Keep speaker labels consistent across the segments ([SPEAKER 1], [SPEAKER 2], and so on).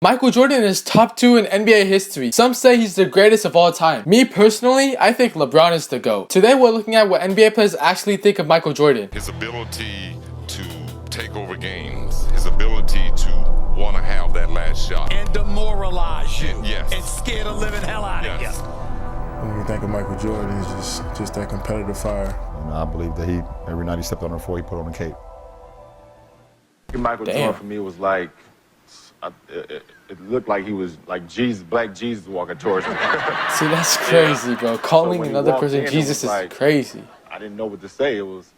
[SPEAKER 1] Michael Jordan is top 2 in NBA history. Some say he's the greatest of all time. Me personally, I think LeBron is the GOAT. Today we're looking at what NBA players actually think of Michael Jordan.
[SPEAKER 2] His ability to take over games, his ability to want to have that last shot.
[SPEAKER 3] And demoralize you.
[SPEAKER 2] Yes.
[SPEAKER 3] And scare the living hell out of you.
[SPEAKER 4] When you think of Michael Jordan, he's just that competitive fire.
[SPEAKER 5] And I believe that every night he stepped on the floor, he put on a cape.
[SPEAKER 6] Michael Jordan for me was like, it looked like he was like Jesus, black Jesus walking towards me.
[SPEAKER 1] See, that's crazy, bro. Calling another person Jesus is
[SPEAKER 6] like,
[SPEAKER 1] crazy.
[SPEAKER 6] I didn't know what to say. It was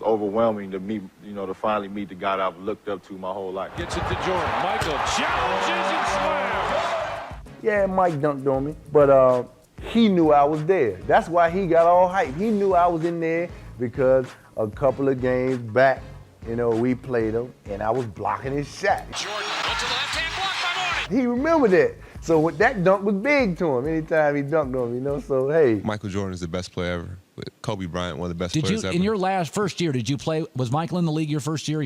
[SPEAKER 6] overwhelming to meet, to finally meet the guy that I've looked up to my whole life.
[SPEAKER 3] Gets it to Jordan. Michael challenges and slams.
[SPEAKER 7] Yeah, Mike dunked on me, but he knew I was there. That's why he got all hyped. He knew I was in there because a couple of games back, we played him, and I was blocking his shot.
[SPEAKER 3] Jordan went to the left-hand block by Morning.
[SPEAKER 7] He remembered it. So that dunk was big to him anytime he dunked on me, so hey.
[SPEAKER 8] Michael Jordan is the best player ever. Kobe Bryant, one of the best players ever.
[SPEAKER 9] In your first year, did you play, was Michael in the league your first year?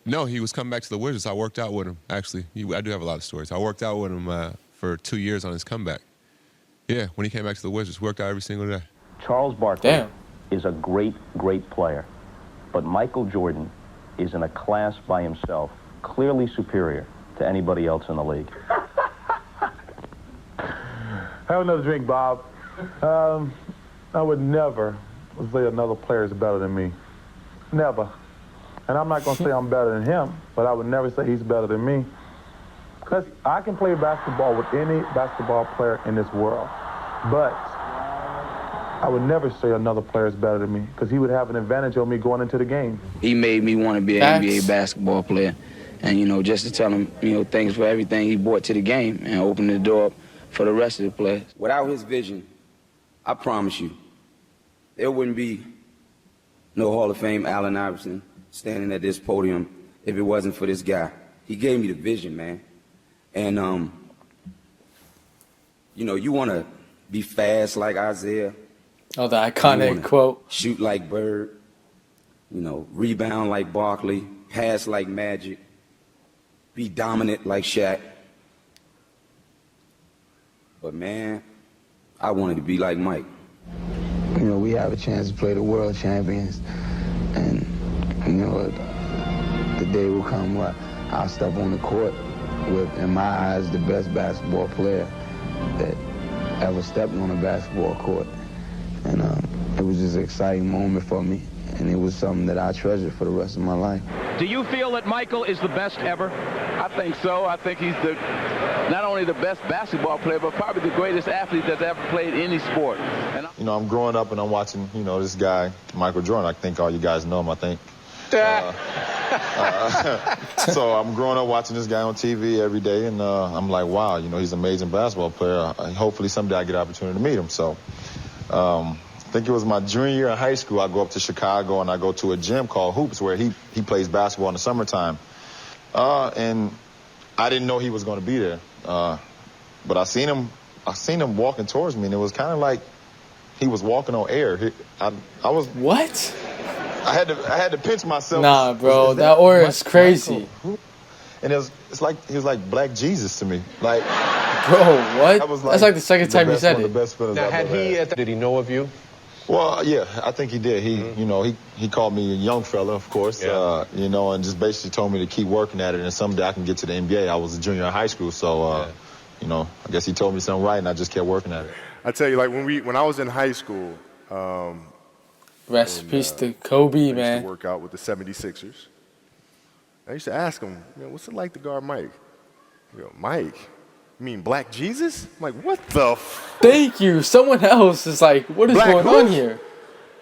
[SPEAKER 8] No, he was coming back to the Wizards. I worked out with him, actually. I do have a lot of stories. I worked out with him for 2 years on his comeback. Yeah, when he came back to the Wizards, worked out every single day.
[SPEAKER 10] Charles Barkley is a great, great player, but Michael Jordan is in a class by himself, clearly superior to anybody else in the league.
[SPEAKER 7] Have another drink, Bob. I would never say another player is better than me. Never. And I'm not going to say I'm better than him, but I would never say he's better than me. Because I can play basketball with any basketball player in this world, but I would never say another player is better than me because he would have an advantage on me going into the game.
[SPEAKER 11] He made me want to be an NBA basketball player. And, just to tell him, thanks for everything he brought to the game and opened the door for the rest of the players. Without his vision, I promise you, there wouldn't be no Hall of Fame Allen Iverson standing at this podium if it wasn't for this guy. He gave me the vision, man. And, you want to be fast like Isaiah.
[SPEAKER 1] Oh, the iconic quote.
[SPEAKER 11] Shoot like Bird. Rebound like Barkley. Pass like Magic. Be dominant like Shaq. But, man, I wanted to be like Mike.
[SPEAKER 10] We have a chance to play the world champions. And, the day will come where I'll step on the court with, in my eyes, the best basketball player that ever stepped on a basketball court. And it was just an exciting moment for me, and it was something that I treasured for the rest of my life.
[SPEAKER 12] Do you feel that Michael is the best ever?
[SPEAKER 13] I think so. I think he's not only the best basketball player, but probably the greatest athlete that's ever played any sport. And
[SPEAKER 5] I'm growing up and I'm watching, this guy, Michael Jordan. I think all you guys know him, I think. So I'm growing up watching this guy on TV every day, and I'm like, wow, he's an amazing basketball player. Hopefully someday I get an opportunity to meet him. So I think it was my junior year in high school. I go up to Chicago and I go to a gym called Hoops where he plays basketball in the summertime. And I didn't know he was going to be there. But I seen him walking towards me, and it was kind of like he was walking on air. I was...
[SPEAKER 1] What?
[SPEAKER 5] I had to pinch myself.
[SPEAKER 1] Nah, bro, that aura is crazy.
[SPEAKER 5] And it's like he was like Black Jesus to me. Like,
[SPEAKER 1] bro, what? That's like the second time you said it.
[SPEAKER 14] Now, did he know of you?
[SPEAKER 5] Well, yeah, I think he did. He called me a young fella, of course.
[SPEAKER 14] Yeah.
[SPEAKER 5] And just basically told me to keep working at it, and someday I can get to the NBA. I was a junior in high school, so I guess he told me something right, and I just kept working at it.
[SPEAKER 4] I tell you, like when I was in high school.
[SPEAKER 1] Rest in peace to Kobe, man.
[SPEAKER 4] I used to work out with the 76ers. I used to ask him, what's it like to guard Mike? He go, Mike? You mean Black Jesus? I'm like, what the
[SPEAKER 1] Thank you. Someone else is like, what is going on here?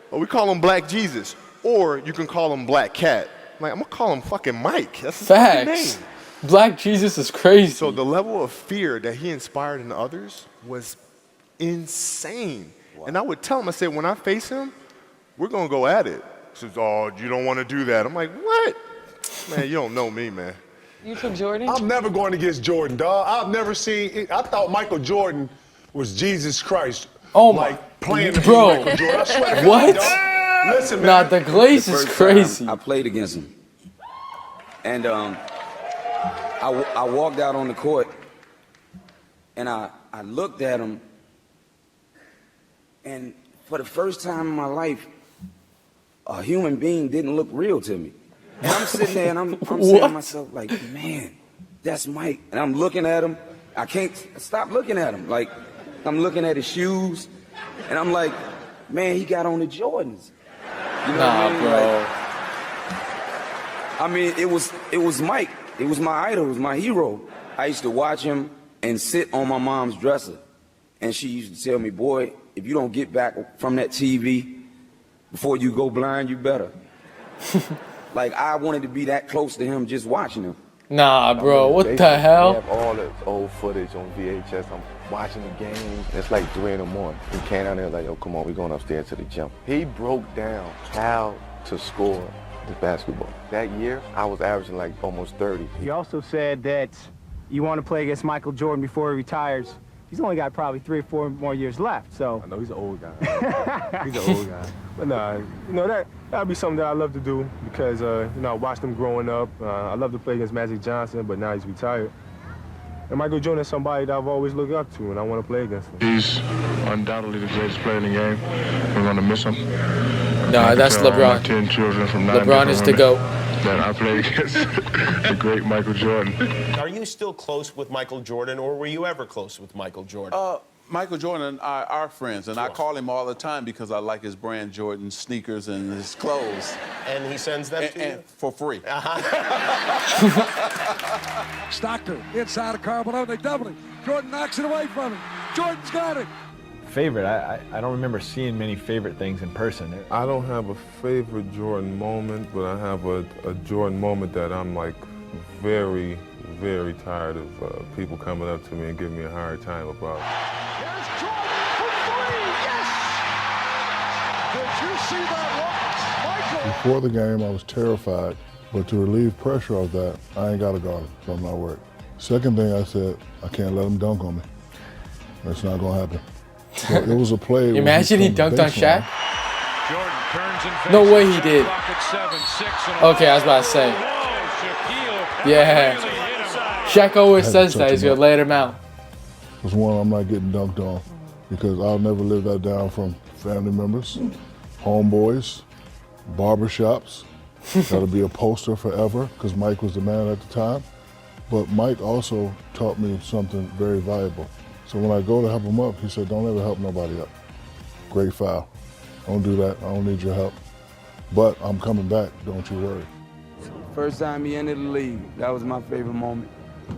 [SPEAKER 4] Well, we call him Black Jesus, or you can call him Black Cat. I'm like, I'm going to call him fucking Mike. That's his fucking name.
[SPEAKER 1] Black Jesus is crazy.
[SPEAKER 4] So the level of fear that he inspired in others was insane. Wow. And I would tell him, I said, when I face him, we're going to go at it. He says, oh, you don't want to do that. I'm like, what? Man, you don't know me, man.
[SPEAKER 15] You took Jordan?
[SPEAKER 14] I'm never going against Jordan, dog. I've never seen, I thought Michael Jordan was Jesus Christ.
[SPEAKER 1] Oh,
[SPEAKER 14] like, playing
[SPEAKER 1] bro.
[SPEAKER 14] Michael Jordan. I swear to
[SPEAKER 1] What?
[SPEAKER 14] God, dog. Listen, man.
[SPEAKER 1] Nah, the glaze is crazy.
[SPEAKER 11] I played against him. And I walked out on the court, and I looked at him, and for the first time in my life, a human being didn't look real to me. And I'm sitting there, and I'm saying to myself, like, man, that's Mike. And I'm looking at him. I can't stop looking at him. Like, I'm looking at his shoes, and I'm like, man, he got on the Jordans. You know what I mean?
[SPEAKER 1] Bro.
[SPEAKER 11] Like, I mean, it was Mike. It was my idol. It was my hero. I used to watch him and sit on my mom's dresser. And she used to tell me, boy, if you don't get back from that TV before you go blind, you better. Like, I wanted to be that close to him just watching him.
[SPEAKER 1] Nah, bro, what the hell?
[SPEAKER 15] We have all the old footage on VHS. I'm watching the game. It's like 3 in the morning. We came down there like, yo, come on, we're going upstairs to the gym. He broke down how to score the basketball. That year, I was averaging like almost 30.
[SPEAKER 16] He also said that you want to play against Michael Jordan before he retires. He's only got probably 3 or 4 more years left, so.
[SPEAKER 15] I know he's an old guy. He's an old guy.
[SPEAKER 16] But nah, you know, that'd be something that I love to do because, you know, I watched him growing up. I love to play against Magic Johnson, but now he's retired. And Michael Jordan is somebody that I've always looked up to, and I want to play against him.
[SPEAKER 17] He's undoubtedly the greatest player in the game. We're going to miss him.
[SPEAKER 1] Nah, that's LeBron.
[SPEAKER 17] 10 children from 9
[SPEAKER 1] LeBron is the GOAT.
[SPEAKER 17] That I played against the great Michael Jordan.
[SPEAKER 18] Are you still close with Michael Jordan, or were you ever close with Michael Jordan?
[SPEAKER 19] Michael Jordan and I are friends, and I call him all the time because I like his brand Jordan sneakers and his clothes.
[SPEAKER 18] And he sends them to you?
[SPEAKER 19] For free.
[SPEAKER 20] Stockton inside of Carmelo, they double it. Jordan knocks it away from him. Jordan's got it.
[SPEAKER 21] Favorite, I don't remember seeing many favorite things in person.
[SPEAKER 22] I don't have a favorite Jordan moment, but I have a Jordan moment that I'm like very, very tired of people coming up to me and giving me a hard time about.
[SPEAKER 20] There's Jordan for 3, yes! Did you see that look, Michael?
[SPEAKER 23] Before the game, I was terrified, but to relieve pressure off that, I ain't got to guard him, so I'm not worried. Second thing I said, I can't let him dunk on me. That's not going to happen. So it was a play.
[SPEAKER 1] Imagine he dunked on Shaq.
[SPEAKER 3] Jordan turns and
[SPEAKER 1] No way he did. Okay, I was about to say. Yeah. Shaq always says that. He's going to let him out.
[SPEAKER 23] It's one I'm not getting dunked on because I'll never live that down from family members, homeboys, barbershops. That'll be a poster forever because Mike was the man at the time. But Mike also taught me something very valuable. So when I go to help him up, he said, don't ever help nobody up. Great foul. Don't do that. I don't need your help. But I'm coming back. Don't you worry.
[SPEAKER 11] First time he entered the league, that was my favorite moment.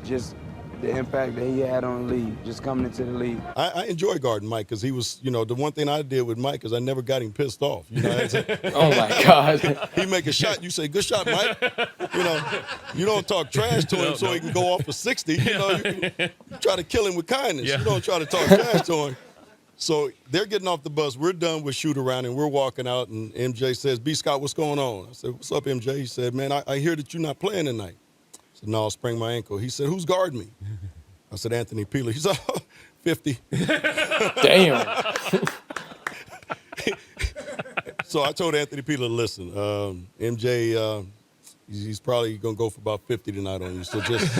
[SPEAKER 11] Just the impact that he had on the league, just coming into the league.
[SPEAKER 24] I enjoy guarding Mike because he was, you know, the one thing I did with Mike is I never got him pissed off. You know,
[SPEAKER 1] oh my God.
[SPEAKER 24] He make a shot, you say, good shot, Mike. You know, you don't talk trash to him so he can go off for 60. You know, you try to kill him with kindness. You don't try to talk trash to him. So they're getting off the bus. We're done with shoot around and we're walking out and MJ says, B. Scott, what's going on? I said, what's up, MJ? He said, man, I hear that you're not playing tonight. I said, no, I sprained my ankle. He said, who's guarding me? I said, Anthony Peeler. He said, 50.
[SPEAKER 1] Damn.
[SPEAKER 24] So I told Anthony Peeler, listen, MJ, he's probably going to go for about 50 tonight on you. So just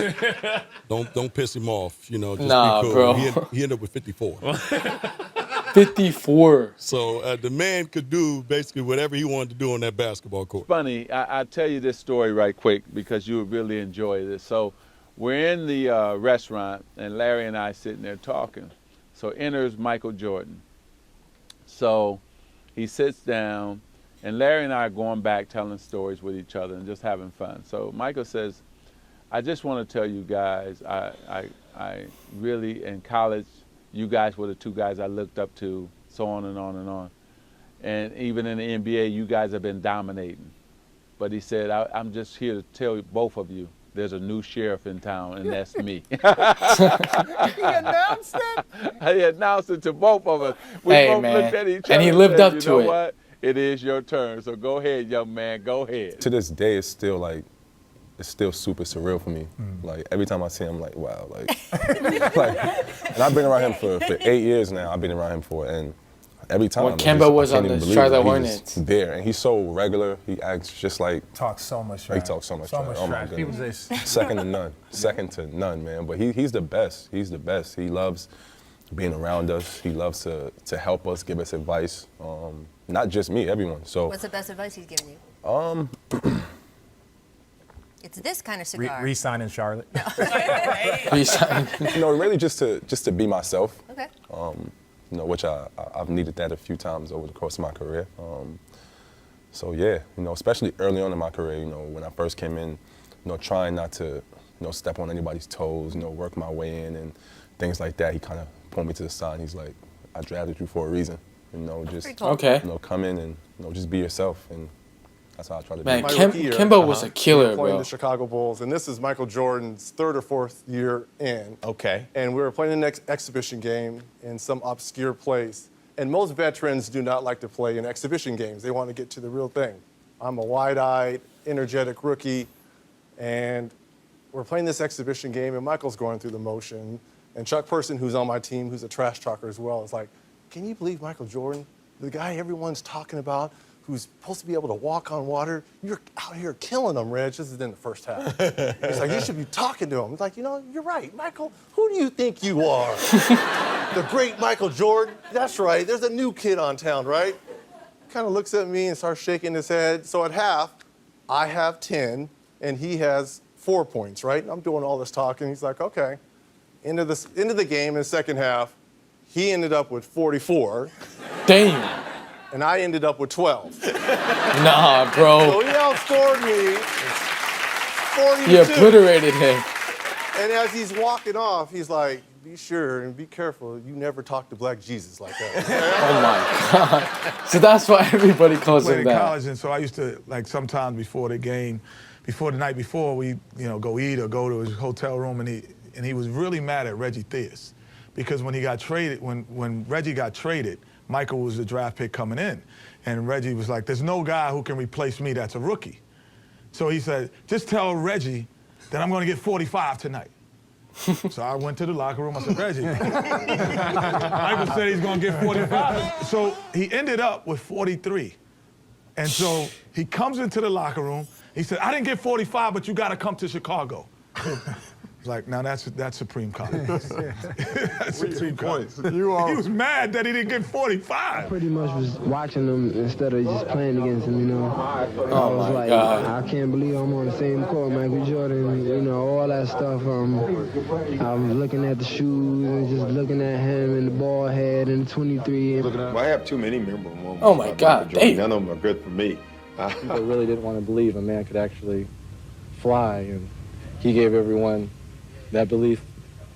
[SPEAKER 24] don't piss him off, you know. Just
[SPEAKER 1] nah,
[SPEAKER 24] be cool.
[SPEAKER 1] Bro.
[SPEAKER 24] He ended up with 54.
[SPEAKER 1] 54.
[SPEAKER 24] So the man could do basically whatever he wanted to do on that basketball court.
[SPEAKER 19] Funny, I'll tell you this story right quick because you would really enjoy this. So we're in the restaurant, and Larry and I sitting there talking. So enters Michael Jordan. So he sits down, and Larry and I are going back telling stories with each other and just having fun. So Michael says, I just want to tell you guys, I really, in college, you guys were the 2 guys I looked up to, so on and on and on. And even in the NBA, you guys have been dominating. But he said, I'm just here to tell both of you, there's a new sheriff in town, and that's me.
[SPEAKER 1] He announced it?
[SPEAKER 19] He announced it to both of us. We both looked at each other
[SPEAKER 1] and he lived up
[SPEAKER 19] said,
[SPEAKER 1] to
[SPEAKER 19] you know
[SPEAKER 1] it.
[SPEAKER 19] What? It is your turn, so go ahead, young man, go ahead.
[SPEAKER 25] To this day, it's still super surreal for me. Like every time I see him, I'm like, wow, like, and I've been around him for 8 years now. I've been around him for, and every time.
[SPEAKER 1] When Kemba was on the Charlotte
[SPEAKER 25] Hornets. There, and he's so regular. He acts just like
[SPEAKER 2] talks so much trash.
[SPEAKER 25] He talks so much
[SPEAKER 2] trash.
[SPEAKER 25] Oh my goodness. Second to none. Second to none, man. But he's the best. He's the best. He loves being around us. He loves to help us, give us advice. Not just me, everyone. So.
[SPEAKER 6] What's the best advice he's given you? It's this kind of cigar.
[SPEAKER 2] Re-sign in Charlotte.
[SPEAKER 6] No.
[SPEAKER 25] Resign. Really just to be myself.
[SPEAKER 6] Okay.
[SPEAKER 25] Which I've needed that a few times over the course of my career. So yeah, especially early on in my career, when I first came in, trying not to, step on anybody's toes, work my way in and things like that. He kind of pulled me to the side. And he's like, "I drafted you for a reason. Just come in and just be yourself." And that's how I try to do it.
[SPEAKER 1] Man, Kemba was a killer,
[SPEAKER 7] we were playing
[SPEAKER 1] bro.
[SPEAKER 7] the Chicago Bulls, and this is Michael Jordan's third or fourth year in.
[SPEAKER 18] Okay.
[SPEAKER 7] And we were playing the next exhibition game in some obscure place. And most veterans do not like to play in exhibition games. They want to get to the real thing. I'm a wide-eyed, energetic rookie, and we're playing this exhibition game, and Michael's going through the motion. And Chuck Person, who's on my team, who's a trash talker as well, is like, "Can you believe Michael Jordan, the guy everyone's talking about, who's supposed to be able to walk on water, you're out here killing him, Reg." This is in the first half. He's like, "You should be talking to him." He's like, "You're right, Michael. Who do you think you are? The great Michael Jordan? That's right. There's a new kid on town, right?" Kind of looks at me and starts shaking his head. So at half, I have 10, and he has 4 points, right? And I'm doing all this talking. He's like, "Okay." Into the game in the second half, he ended up with 44.
[SPEAKER 1] Damn.
[SPEAKER 7] And I ended up with 12.
[SPEAKER 1] Nah, bro.
[SPEAKER 7] So he outscored me 42.
[SPEAKER 1] You obliterated him.
[SPEAKER 7] And as he's walking off, he's like, "Be sure and be careful. You never talk to Black Jesus like that."
[SPEAKER 1] Oh my God. So that's why everybody calls him
[SPEAKER 2] in
[SPEAKER 1] that.
[SPEAKER 2] college, and so I used to, sometimes before the game, before the night before, we, go eat or go to his hotel room, and he was really mad at Reggie Theus. Because when he got traded, when Reggie got traded, Michael was the draft pick coming in. And Reggie was like, "There's no guy who can replace me that's a rookie." So he said, "Just tell Reggie that I'm going to get 45 tonight." So I went to the locker room. I said, "Reggie." Michael said he's going to get 45. So he ended up with 43. And so he comes into the locker room. He said, "I didn't get 45, but you got to come to Chicago." Like, now that's supreme confidence. That's supreme confidence. He was mad that he didn't get 45.
[SPEAKER 10] I pretty much was watching him instead of just playing against him, I was like,
[SPEAKER 1] God.
[SPEAKER 10] I can't believe I'm on the same court, Michael Jordan, all that stuff. I was looking at the shoes and just looking at him and the ball head and the 23.
[SPEAKER 8] Well, I have too many memorable moments.
[SPEAKER 1] Oh my God, damn.
[SPEAKER 8] None of them are good for me.
[SPEAKER 9] People really didn't want to believe a man could actually fly, and he gave everyone that belief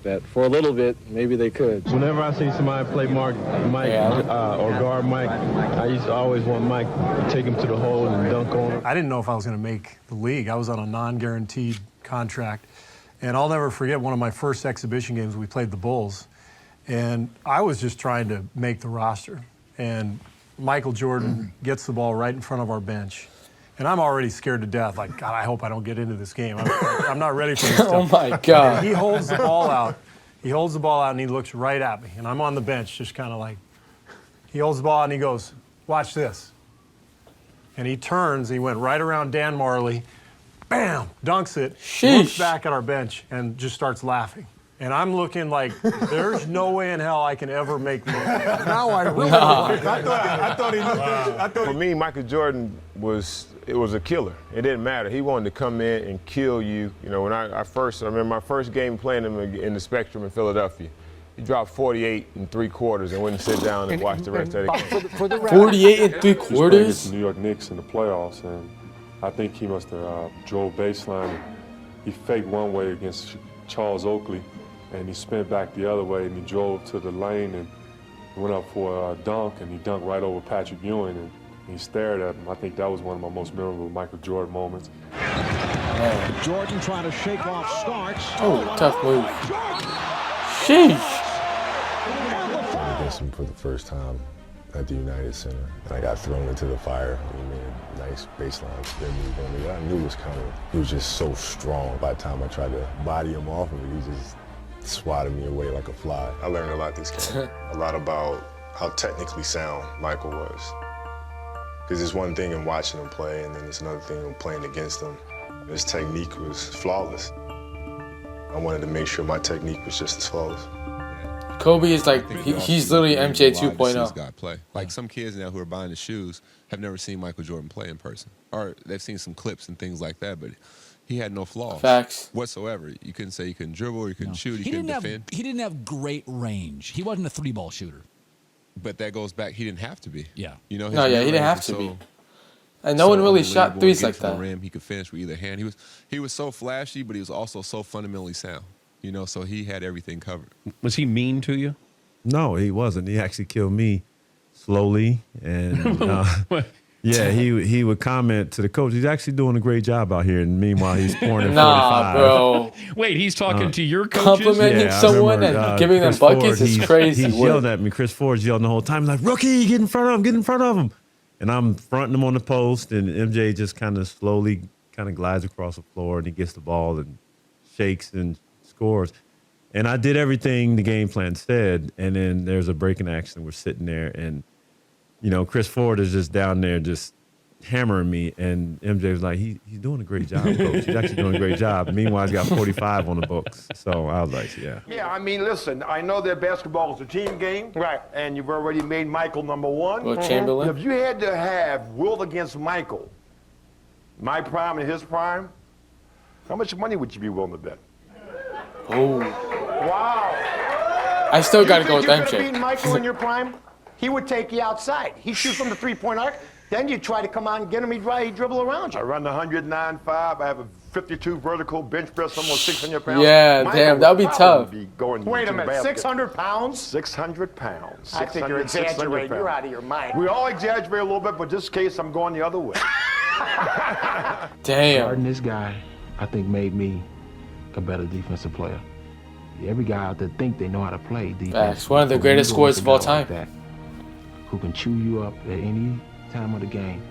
[SPEAKER 9] that for a little bit, maybe they could.
[SPEAKER 26] Whenever I see somebody play Mike or guard Mike, I used to always want Mike to take him to the hole and dunk on him.
[SPEAKER 27] I didn't know if I was going to make the league. I was on a non-guaranteed contract. And I'll never forget one of my first exhibition games, we played the Bulls. And I was just trying to make the roster. And Michael Jordan gets the ball right in front of our bench. And I'm already scared to death. Like, God, I hope I don't get into this game. I'm not ready for this stuff.
[SPEAKER 1] Oh, my God.
[SPEAKER 27] And he holds the ball out. He holds the ball out, and he looks right at me. And I'm on the bench, just kind of like, he holds the ball out, and he goes, "Watch this." And he turns, he went right around Dan Marley, bam, dunks it, looks back at our bench, and just starts laughing. And I'm looking like, there's no way in hell I can ever make this. Now I really
[SPEAKER 14] I thought he looked For me, Michael Jordan was a killer. It didn't matter. He wanted to come in and kill you. When I remember my first game playing him in the Spectrum in Philadelphia. He dropped 48 and 3/4 and wouldn't sit down and watch the rest of the game.
[SPEAKER 1] 48 and 3/4?
[SPEAKER 28] The New York Knicks in the playoffs, and I think he must have drove baseline. He faked one way against Charles Oakley, and he spent back the other way, and he drove to the lane and went up for a dunk, and he dunked right over Patrick Ewing, and he stared at him. I think that was one of my most memorable Michael Jordan moments.
[SPEAKER 20] Jordan trying to shake off Starks.
[SPEAKER 1] Oh, tough move. Sheesh.
[SPEAKER 25] Against him for the first time at the United Center, and I got thrown into the fire. He made a nice baseline spin move on me. I knew it was coming. He was just so strong. By the time I tried to body him off of me, he just swatted me away like a fly.
[SPEAKER 8] I learned a lot this game. A lot about
[SPEAKER 25] how technically sound Michael was. Because it's one thing in watching him play, and then it's another thing in playing against him. His technique was flawless. I wanted to make sure my technique was just as flawless.
[SPEAKER 1] Kobe is like, he's literally MJ 2.0.
[SPEAKER 4] God play. Like some kids now who are buying the shoes have never seen Michael Jordan play in person. Or they've seen some clips and things like that, but he had no flaws.
[SPEAKER 1] Facts.
[SPEAKER 4] Whatsoever. You couldn't say he couldn't dribble or he couldn't shoot, he couldn't defend.
[SPEAKER 5] He didn't have great range. He wasn't a 3-ball shooter.
[SPEAKER 4] But that goes back, he didn't have to be.
[SPEAKER 5] Yeah.
[SPEAKER 4] You know,
[SPEAKER 1] No, yeah, he didn't have to be. And no one really shot threes like that.
[SPEAKER 4] Rim, he could finish with either hand. He was so flashy, but he was also so fundamentally sound. You know, so he had everything covered.
[SPEAKER 12] Was he mean to you?
[SPEAKER 13] No, he wasn't. He actually killed me slowly, and yeah, he would comment to the coach, "He's actually doing a great job out here." And meanwhile, he's pouring in 45.
[SPEAKER 1] Nah, bro.
[SPEAKER 12] Wait, he's talking to your coaches?
[SPEAKER 1] Complimenting someone and giving them buckets is crazy.
[SPEAKER 13] He's yelling at me. Chris Ford's yelling the whole time, like, "Rookie, get in front of him! Get in front of him!" And I'm fronting him on the post, and MJ just kind of slowly kind of glides across the floor, and he gets the ball and shakes and scores. And I did everything the game plan said, and then there's a break in action. We're sitting there, and, you know, Chris Ford is just down there just hammering me, and MJ was like, he's doing a great job, coach. He's actually doing a great job. Meanwhile, he's got 45 on the books. So I was like, yeah.
[SPEAKER 15] Yeah, I mean, listen, I know that basketball is a team game. Right. And you've already made Michael number one.
[SPEAKER 1] Will Chamberlain.
[SPEAKER 15] If you had to have Will against Michael, my prime and his prime, how much money would you be willing to bet?
[SPEAKER 1] Oh.
[SPEAKER 15] Wow.
[SPEAKER 1] I still got to go with
[SPEAKER 15] MJ. You
[SPEAKER 1] MJ.
[SPEAKER 15] beat Michael in your prime? He would take you outside. He'd shoot from the three-point arc. Then you try to come out and get him, he'd dribble around you. I run the 109.5. I have a 52 vertical bench press, almost 600 pounds.
[SPEAKER 1] Yeah, damn, that would be tough.
[SPEAKER 15] Wait a minute, 600 pounds? 600 pounds.
[SPEAKER 20] I think you're exaggerating. You're out of your mind.
[SPEAKER 15] We all exaggerate a little bit, but this case, I'm going the other way.
[SPEAKER 1] Damn.
[SPEAKER 26] Guarding this guy, I think, made me a better defensive player. Every guy out there think they know how to play defense.
[SPEAKER 1] Facts. One of the greatest scorers of all time.
[SPEAKER 26] Like that, who can chew you up at any time of the game.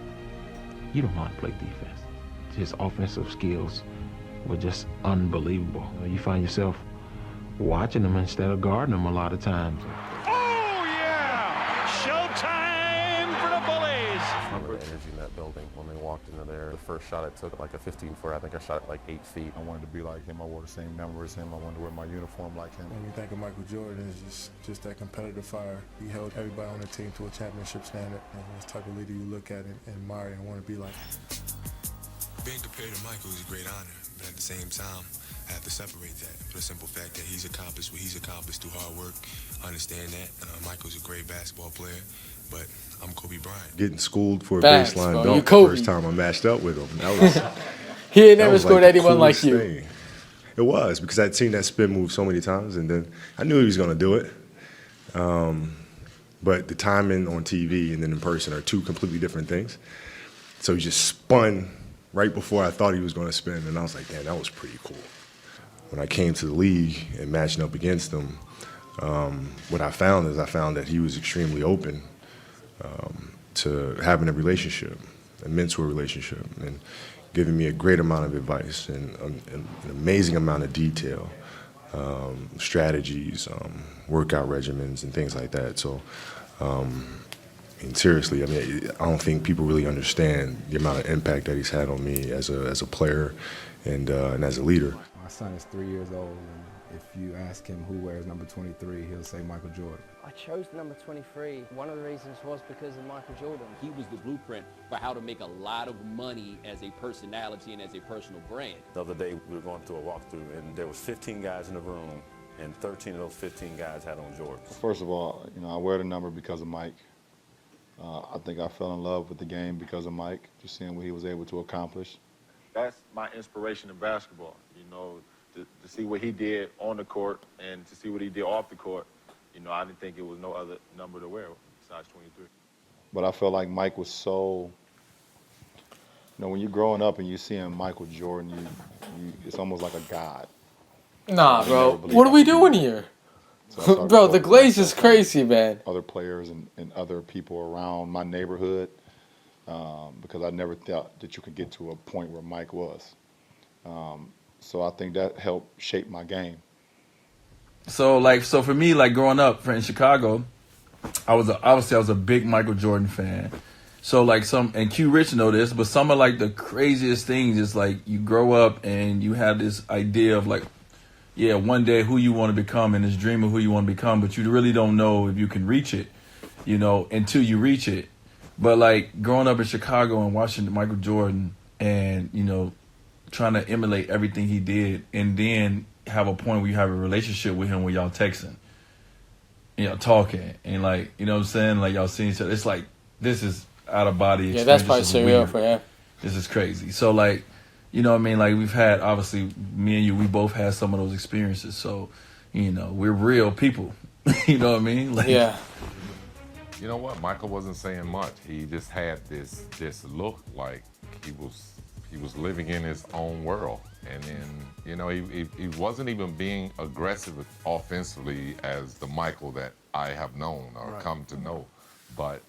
[SPEAKER 26] You don't know how to play defense. His offensive skills were just unbelievable. You find yourself watching him instead of guarding him a lot of times.
[SPEAKER 3] Oh, yeah! Showtime for the Bullies!
[SPEAKER 16] I remember the energy in that building when they walked into there. The first shot I took, like a 15-footer, I think I shot it like 8 feet. I wanted to be like him. I wore the same number as him. I wanted to wear my uniform like him.
[SPEAKER 17] When you think of Michael Jordan, it's just that competitive fire. He held everybody on the team to a championship standard. And he's the type of leader you look at and admire and want to be like.
[SPEAKER 21] Being compared to Michael is a great honor, but at the same time, I have to separate that for the simple fact that he's accomplished what he's accomplished through hard work. I understand that. Michael's a great basketball player, but I'm Kobe Bryant.
[SPEAKER 25] Getting schooled for a
[SPEAKER 1] Facts,
[SPEAKER 25] baseline
[SPEAKER 1] bro.
[SPEAKER 25] dunk the first time I matched up with him. That was
[SPEAKER 1] He ain't never scored anyone like you.
[SPEAKER 25] Thing. It was, because I'd seen that spin move so many times, and then I knew he was going to do it. But the timing on TV and then in person are two completely different things. So he just spun right before I thought he was going to spin, and I was like, damn, that was pretty cool. When I came to the league and matching up against him, what I found that he was extremely open to having a relationship, a mentor relationship, and giving me a great amount of advice and an amazing amount of detail, strategies, workout regimens, and things like that. So, and seriously, I mean, I don't think people really understand the amount of impact that he's had on me as a player and as a leader.
[SPEAKER 29] My son is 3 years old, and if you ask him who wears number 23, he'll say Michael Jordan.
[SPEAKER 6] I chose number 23. One of the reasons was because of Michael Jordan.
[SPEAKER 30] He was the blueprint for how to make a lot of money as a personality and as a personal brand.
[SPEAKER 31] The other day, we were going through a walkthrough, and there was 15 guys in the room, and 13 of those 15 guys had on Jordan.
[SPEAKER 32] First of all, I wear the number because of Mike. I think I fell in love with the game because of Mike, just seeing what he was able to accomplish.
[SPEAKER 14] That's my inspiration in basketball, to see what he did on the court and to see what he did off the court. I didn't think it was no other number to wear besides 23.
[SPEAKER 32] But I felt like Mike was so, when you're growing up and you're seeing Michael Jordan, it's almost like a god.
[SPEAKER 1] Nah, bro. What are we doing here? So bro, the glaze is crazy, man.
[SPEAKER 32] Other players and other people around my neighborhood, because I never thought that you could get to a point where Mike was. So I think that helped shape my game.
[SPEAKER 33] So for me, growing up in Chicago,
[SPEAKER 2] I was a big Michael Jordan fan. So like and Q Rich know this, but some of like the craziest things is like you grow up and you have this idea of like, yeah, one day who you want to become and this dream of who you want to become, but you really don't know if you can reach it, until you reach it. But like growing up in Chicago and watching Michael Jordan and, trying to emulate everything he did and then have a point where you have a relationship with him where y'all texting, talking and like, you know what I'm saying? Like y'all seeing each other. It's like, this is out of body experience.
[SPEAKER 1] Yeah, that's probably
[SPEAKER 2] This is
[SPEAKER 1] surreal
[SPEAKER 2] weird.
[SPEAKER 1] for him.
[SPEAKER 2] This is crazy. So like, you know what I mean? Like we've had, obviously me and you, we both had some of those experiences. So, we're real people. You know what I mean? Like,
[SPEAKER 1] yeah.
[SPEAKER 7] You know what? Michael wasn't saying much. He just had this look like he was living in his own world. And then, he wasn't even being aggressive offensively as the Michael that I have known or come to know. But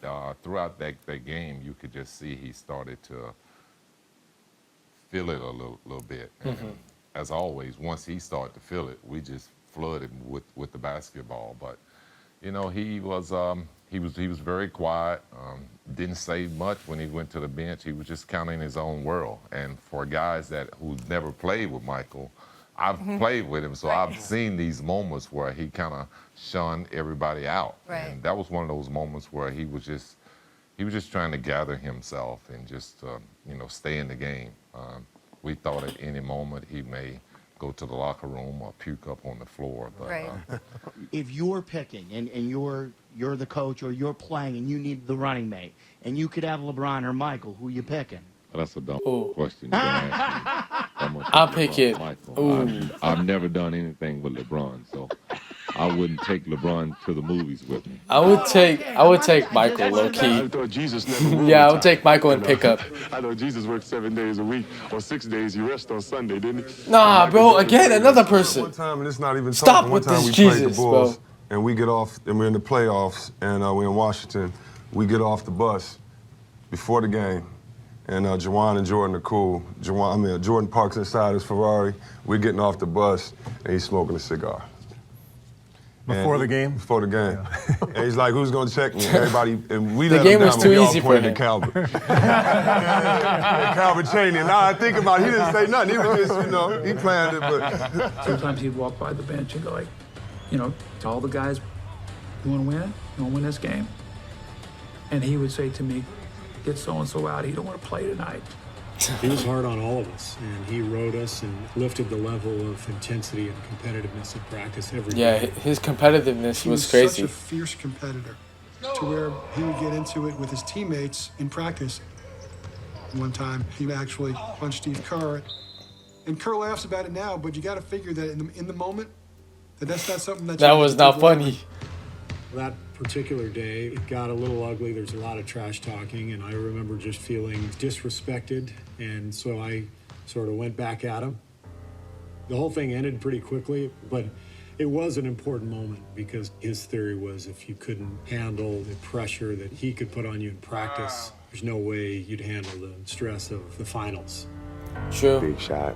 [SPEAKER 7] throughout that game, you could just see he started to feel it a little bit. And as always, once he started to feel it, we just flooded with the basketball. But he was very quiet. Didn't say much when he went to the bench. He was just kind of in his own world. And for guys who never played with Michael, I've played with him, so I've seen these moments where he kind of shunned everybody out.
[SPEAKER 9] Right.
[SPEAKER 7] And that was one of those moments where he was just trying to gather himself and just stay in the game. We thought at any moment he may go to the locker room or puke up on the floor. But,
[SPEAKER 9] Right.
[SPEAKER 10] If you're picking and you're the coach or you're playing and you need the running mate and you could have LeBron or Michael, who you picking?
[SPEAKER 7] That's a dumb question. You ask me.
[SPEAKER 1] I'll pick it.
[SPEAKER 7] I've never done anything with LeBron, so I wouldn't take LeBron to the movies with me.
[SPEAKER 1] I would take Michael, low key.
[SPEAKER 11] I thought Jesus never
[SPEAKER 1] Yeah, I would take Michael and pick up.
[SPEAKER 11] I know Jesus worked 7 days a week, or 6 days. You rest on Sunday, didn't he?
[SPEAKER 1] Nah, bro. Again, another person.
[SPEAKER 11] One time, and it's not even
[SPEAKER 1] Stop
[SPEAKER 11] talking.
[SPEAKER 1] with
[SPEAKER 11] One time
[SPEAKER 1] this
[SPEAKER 11] we played
[SPEAKER 1] Jesus,
[SPEAKER 11] the Bulls,
[SPEAKER 1] bro.
[SPEAKER 11] and we get off, and we're in the playoffs, and we're in Washington. We get off the bus before the game, and Juwan and Jordan are cool. Jordan parks inside his Ferrari. We're getting off the bus, and he's smoking a cigar.
[SPEAKER 18] Before the game?
[SPEAKER 11] Before the game. And he's like, who's going to check me? Everybody, and we
[SPEAKER 1] The
[SPEAKER 11] let
[SPEAKER 1] game
[SPEAKER 11] him
[SPEAKER 1] was
[SPEAKER 11] down,
[SPEAKER 1] too
[SPEAKER 11] but we all
[SPEAKER 1] easy for
[SPEAKER 11] pointed
[SPEAKER 1] him.
[SPEAKER 11] to Calvin. And Calvin Chaney. And now I think about it, he didn't say nothing. He was just, he planned it, but...
[SPEAKER 19] Sometimes he'd walk by the bench and go like, to all the guys, you want to win? You want to win this game? And he would say to me, get so-and-so out. He don't want to play tonight.
[SPEAKER 22] He was hard on all of us, and he rode us and lifted the level of intensity and competitiveness in practice every
[SPEAKER 1] Yeah,
[SPEAKER 22] day.
[SPEAKER 1] his competitiveness
[SPEAKER 23] He
[SPEAKER 1] was
[SPEAKER 23] was
[SPEAKER 1] crazy.
[SPEAKER 23] such a fierce competitor to where he would get into it with his teammates in practice. One time, he actually punched Steve Kerr. And Kerr laughs about it now, but you got to figure that in the moment, that's not something that
[SPEAKER 1] That was not funny.
[SPEAKER 22] That particular day, it got a little ugly. There's a lot of trash talking, and I remember just feeling disrespected, and so I sort of went back at him. The whole thing ended pretty quickly, but it was an important moment because his theory was if you couldn't handle the pressure that he could put on you in practice, there's no way you'd handle the stress of the finals.
[SPEAKER 1] True.
[SPEAKER 11] Big shot.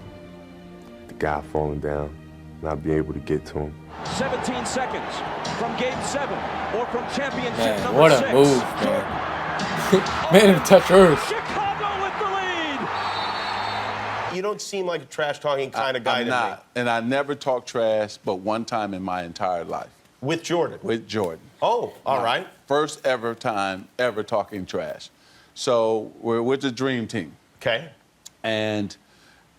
[SPEAKER 11] The guy falling down, not being able to get to him.
[SPEAKER 3] 17 seconds from Game 7 or from championship
[SPEAKER 1] Man,
[SPEAKER 3] number
[SPEAKER 1] what
[SPEAKER 3] 6.
[SPEAKER 1] a move, man. Made him touch earth.
[SPEAKER 3] Chicago with the lead.
[SPEAKER 6] You don't seem like a trash-talking kind of guy
[SPEAKER 24] I'm
[SPEAKER 6] to
[SPEAKER 24] not.
[SPEAKER 6] me.
[SPEAKER 24] And I never talked trash but one time in my entire life.
[SPEAKER 6] With Jordan?
[SPEAKER 24] With Jordan.
[SPEAKER 6] Oh, all right.
[SPEAKER 24] First ever time ever talking trash. So we're with the Dream Team.
[SPEAKER 6] Okay.
[SPEAKER 24] And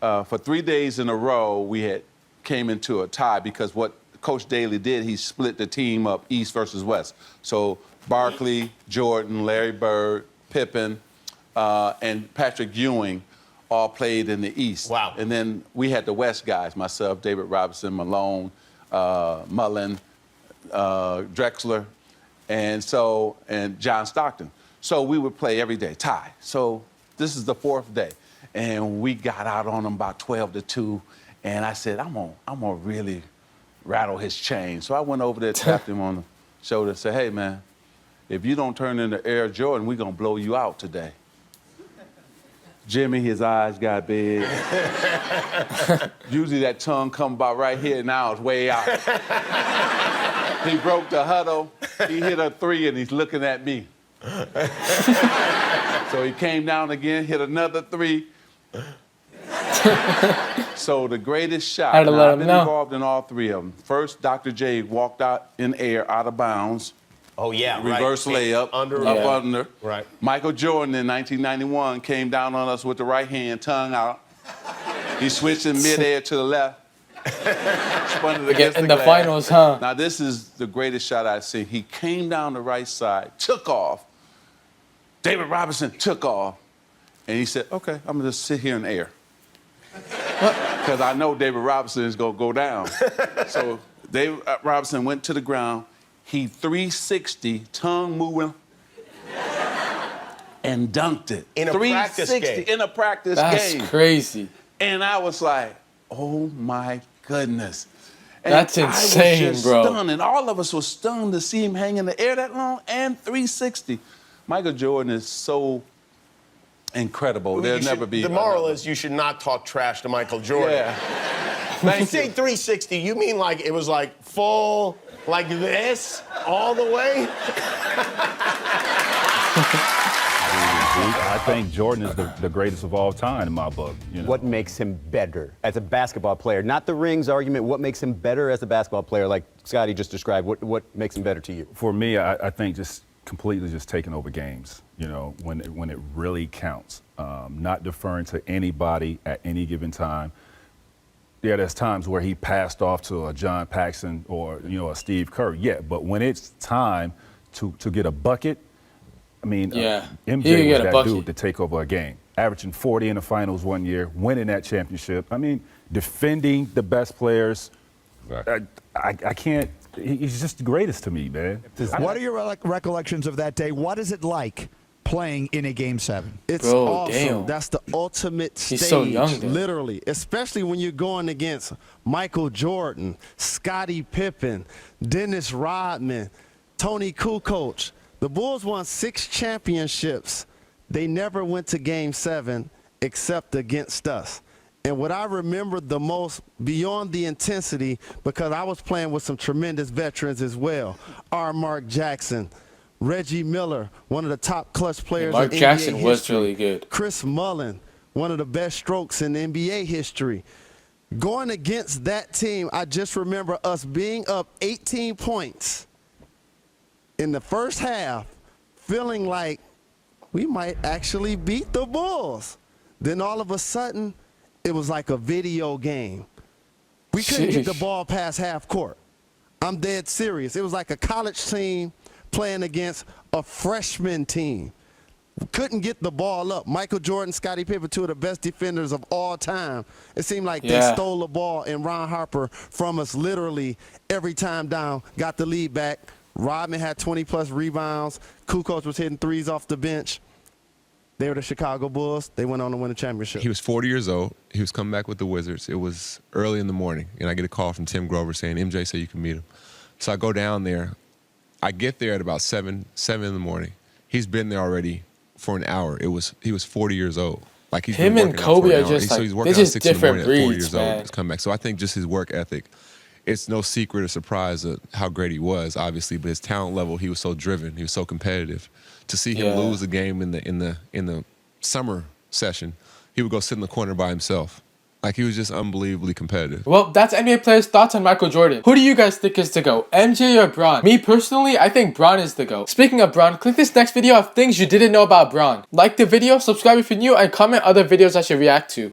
[SPEAKER 24] for 3 days in a row, we had came into a tie because what Coach Daly did, he split the team up East versus West. So Barkley, Jordan, Larry Bird, Pippen, and Patrick Ewing all played in the East.
[SPEAKER 6] Wow.
[SPEAKER 24] And then we had the West guys, myself, David Robinson, Malone, Mullen, Drexler, and John Stockton. So we would play every day, tie. So this is the 4th day. And we got out on them about 12-2. And I said, I'm gonna really rattle his chain. So I went over there, tapped him on the shoulder, and said, hey, man, if you don't turn into Air Jordan, we're going to blow you out today. Jimmy, his eyes got big. Usually that tongue come about right here, now it's way out. He broke the huddle. He hit a 3 and he's looking at me. So he came down again, hit another 3. So the greatest shot.
[SPEAKER 1] Had to
[SPEAKER 24] Now,
[SPEAKER 1] let
[SPEAKER 24] I've
[SPEAKER 1] him
[SPEAKER 24] been
[SPEAKER 1] know.
[SPEAKER 24] involved in all 3 of them. First, Dr. J walked out in air, out of bounds.
[SPEAKER 6] Oh, yeah,
[SPEAKER 24] Reverse
[SPEAKER 6] right.
[SPEAKER 24] layup,
[SPEAKER 6] Under.
[SPEAKER 24] up under.
[SPEAKER 6] Right.
[SPEAKER 24] Michael Jordan in 1991 came down on us with the right hand, tongue out. He switched in midair to the left. Spun it against
[SPEAKER 1] In
[SPEAKER 24] the
[SPEAKER 1] the
[SPEAKER 24] glass.
[SPEAKER 1] finals, huh?
[SPEAKER 24] Now, this is the greatest shot I've seen. He came down the right side, took off. David Robinson took off. And he said, okay, I'm going to just sit here in the air. Because I know David Robinson is going to go down. So David Robinson went to the ground. He 360, tongue moving, and dunked it.
[SPEAKER 6] In a practice game.
[SPEAKER 24] In a practice game.
[SPEAKER 1] That's crazy.
[SPEAKER 24] And I was like, oh my goodness. And
[SPEAKER 1] That's insane,
[SPEAKER 24] I was just
[SPEAKER 1] bro.
[SPEAKER 24] stunned, and all of us were stunned to see him hang in the air that long and 360. Michael Jordan is so incredible. There'll never be.
[SPEAKER 6] The moral is you should not talk trash to Michael Jordan.
[SPEAKER 24] Yeah.
[SPEAKER 6] When you say 360, you mean like it was like full, like this, all the way?
[SPEAKER 4] I think Jordan is the greatest of all time in my book. You know?
[SPEAKER 5] What makes him better as a basketball player? Not the rings argument. What makes him better as a basketball player, like Scotty just described? What makes him better to you?
[SPEAKER 4] For me, I think just completely just taking over games. You know, when it really counts, not deferring to anybody at any given time. Yeah, there's times where he passed off to a John Paxson or a Steve Kerr. Yeah, but when it's time to get a bucket. I mean, MJ was that dude to take over a game, averaging 40 in the finals one year, winning that championship. I mean, defending the best players.
[SPEAKER 7] Exactly.
[SPEAKER 4] I can't. He's just the greatest to me, man.
[SPEAKER 8] What are your recollections of that day? What is it like playing in a Game 7?
[SPEAKER 9] It's awesome. That's the ultimate stage.
[SPEAKER 1] He's so young, though.
[SPEAKER 9] Literally, especially when you're going against Michael Jordan, Scottie Pippen, Dennis Rodman, Tony Kukoc. The Bulls won 6 championships. They never went to Game 7 except against us. And what I remember the most, beyond the intensity, because I was playing with some tremendous veterans as well, R. Mark Jackson, Reggie Miller, one of the top clutch players in NBA history.
[SPEAKER 1] Mark Jackson was really good.
[SPEAKER 9] Chris Mullin, one of the best strokes in NBA history. Going against that team, I just remember us being up 18 points in the first half, feeling like we might actually beat the Bulls. Then all of a sudden, it was like a video game. We couldn't get the ball past half court. I'm dead serious. It was like a college team playing against a freshman team. Couldn't get the ball up. Michael Jordan, Scottie Pippen, 2 of the best defenders of all time. It seemed like they stole the ball, and Ron Harper from us literally every time down, got the lead back. Rodman had 20-plus rebounds. Kukoc was hitting threes off the bench. They were the Chicago Bulls. They went on to win a championship.
[SPEAKER 12] He was 40 years old. He was coming back with the Wizards. It was early in the morning, and I get a call from Tim Grover saying, MJ said you can meet him. So I go down there. I get there at about 7 in the morning. He's been there already for an hour. He was 40 years old. Like he's
[SPEAKER 1] Him and Kobe are just like,
[SPEAKER 12] so he's working
[SPEAKER 1] they're
[SPEAKER 12] out
[SPEAKER 1] just
[SPEAKER 12] 6 in the
[SPEAKER 1] different
[SPEAKER 12] morning at 40
[SPEAKER 1] breeds,
[SPEAKER 12] years
[SPEAKER 1] man.
[SPEAKER 12] old. He's come back. So I think just his work ethic, it's no secret or surprise of how great he was, obviously, but his talent level, he was so driven, he was so competitive. To see him lose a game in the summer session, he would go sit in the corner by himself. Like, he was just unbelievably competitive.
[SPEAKER 1] Well, that's NBA players' thoughts on Michael Jordan. Who do you guys think is the GOAT, MJ or Bron? Me personally, I think Bron is the GOAT. Speaking of Bron, click this next video of things you didn't know about Bron. Like the video, subscribe if you're new, and comment other videos I should react to.